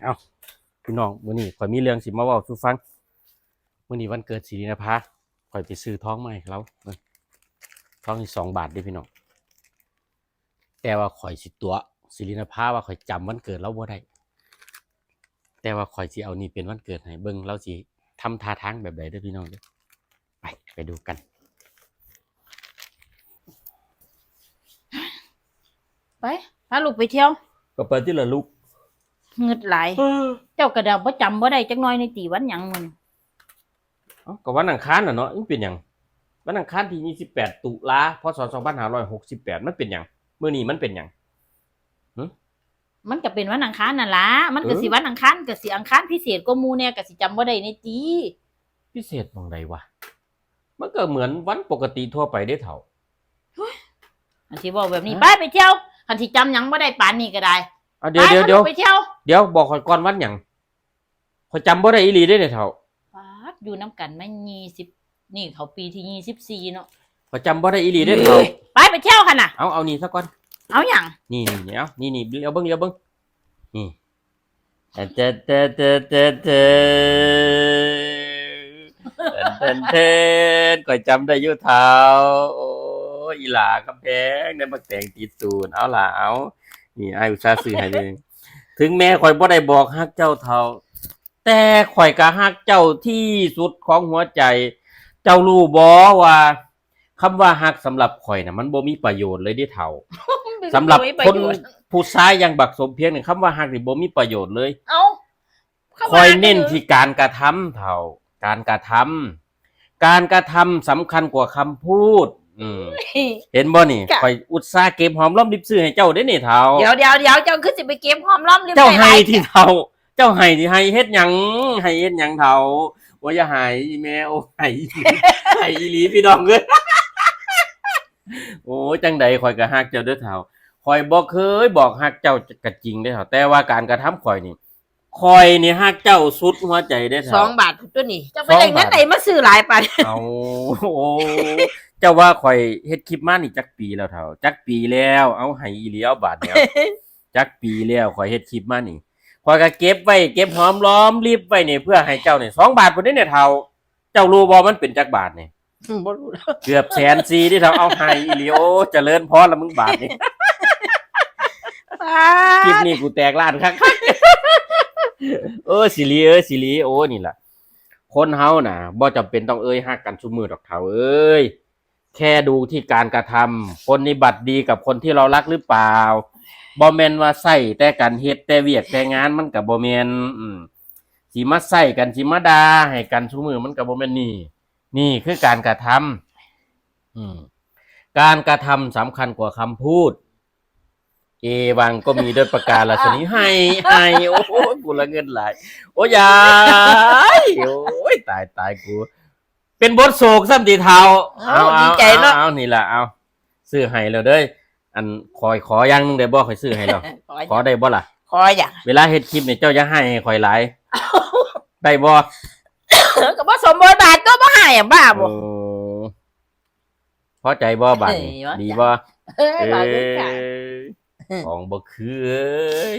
เอาพี่น้องมื้อนี้ข่อยมีเรื่องสิมาเว้าสู่ฟังมื้อนี้วันเกิดศิรินภาข่อยไปซื้อทองมาให้เราทองนี่2 บาทเด้พี่น้องแต่ว่าข่อยสิตัวศิรินภาว่าข่อยจำวันเกิดเราบ่ได้แต่ว่าข่อยสิเอานี่เป็นวันเกิดให้เบิ่งเราสิทำท่าทางแบบใดเด้อพี่น้องเด้อไปดูกันไปพาลูกไปเที่ยวก็เปิดที่ละลูกเงืดหลายเจ้ากระดาบ่จำบ่ได้จักหน่อยในตีวันหยังมื้อนี้ก็วันอังคารน่ะเนาะมันเป็นหยังวันอังคารที่28ตุลาพศ2568มันเป็นหยังมื้อนี้มันเป็นหยังมันก็เป็นวันอังคารนั่นล่ะมันก็สิวันอังคารก็สิอังคารพิเศษกว่าหมู่แน่ก็สิจำบ่ได้ในตีพิเศษหม้องใดวะมันก็เหมือนวันปกติทั่วไปเด้เฒ่าอันที่บอกแบบนี้ไปเที่ยวคันที่จำหยังบ่ได้ปานนี้ก็ได้เดี๋ยวไปเที่ยวเดี๋ยวบอกข่อยก่อนวันหยังข่อยจำบ่ได้อีหลีเด้เฒ่าป๊าดอยู่นํกันมา20นี่เขาปีที่24เนาะข่อยจำบ่ได้อีหลีเด้เฒ่าไปเที่ยวคั่นน่ะเอานี่ซะก่อนเอาหยังนี่เอานี่เดี๋ยวเบิ่งนี่เทข่อยจำได้อยู่เฒ่าโอ้อีหลากับแพงได้บักแตงติดตูนเอาล่ะเอานี่อ้ายอุตส่าห์ซื้อให้เลยถึงแม้ข่อยบ่ได้บอกฮักเจ้าเฒ่าแต่ข่อยก็ฮักเจ้าที่สุดของหัวใจเจ้ารู้บ่ว่าคำว่าฮักสำหรับข่อยน่ะมันบ่มีประโยชน์เลยเด้เฒ่าสำหรับคนผู้ชายอย่างบักสมเพียงนี่คำว่าฮักนี่บ่มีประโยชน์เลยเอ้าข่อยเน้นที่การกระทำเฒ่าการกระทำสำคัญกว่าคำพูดเห็นบ่นี่ข่อยอุตส่าห์เก็บหอมรอมริบซื้อให้เจ้าเด้นี่เฒ่าเดี๋ยวเจ้าคือสิไปเก็บหอมรอมริบเจ้าให้ที่เฒ่าเจ้าให้ที่ให้เฮ็ดหยังเฒ่าว่าอย่าให้อีแม่โอ้ให้อีหลีพี่น้องเอ้ยโอ้จังใดข่อยก็ฮักเจ้าเด้อเฒ่าข่อยบ่เคยบอกฮักเจ้าก็จริงเด้อเฒ่าแต่ว่าการกระทำข่อยนี่ฮักเจ้าสุดหัวใจเด้อเฒ่า2 บาทตัวนี้เจ้าไปได้เงินไหนมาซื้อหลายปานเอาโอ้เจ้าว่าข่อยเฮ็ดคลิปมานี่จักปีแล้วเฒ่าจักปีแล้วเอาให้อีหลีเอาบาทเดียวจักปีแล้วข่อยเฮ็ดคลิปมานี่ข่อยก็เก็บไว้เก็บหอมรอมริบไว้นี่เพื่อให้เจ้านี่2 บาทพุ่นนี่เนี่ยเฒ่าเจ้ารู้บ่มันเป็นจักบาทนี่บ่รู้เกือบ140,000ที่เฒ่าเอาให้อีหลีโอ้เจริญพรละมึงบาทนี่คลิปนี้กูแตกล้านคักสิริโอ้นี่ล่ะคนเฮาน่ะบ่จำเป็นต้องฮักกันซุมื้อดอกเฒ่าแค่ดูที่การกระทำปฏิบัติดีกับคนที่เรารักหรือเปล่าบ่แม่นว่าใส่แต่กันเฮ็ดแต่เวียกแต่งานมันก็บ่แม่นสิมาใส่กันสิมาด่าให้กันซุมื้อมันก็บ่แม่นนี่คือการกระทำการกระทำสำคัญกว่าคำพูดเอวังก็มีด้วยประกาศนีให้โอ้ยกูละเงินหลายโอ้ยายโอ้ยตายกูเป็นบทโศกซ้ำตีเทาดีใจเนาะเอานี่ล่ะเอาซื้อให้แล้วเด้ออันขออย่างนึงได้บ่ข่อยซื้อให้แล้วขอได้บ่ล่ะขออย่างเวลาเฮ็ดคลิปนี่เจ้าอย่าให้ข่อยหลายได้บ่ก็บ่สมบทบาทตัวบ่ให้อ่ะบ้าบ่พอใจบ่บาดนี้ดีบ่บาดคือกันของบ่คือเอ้ย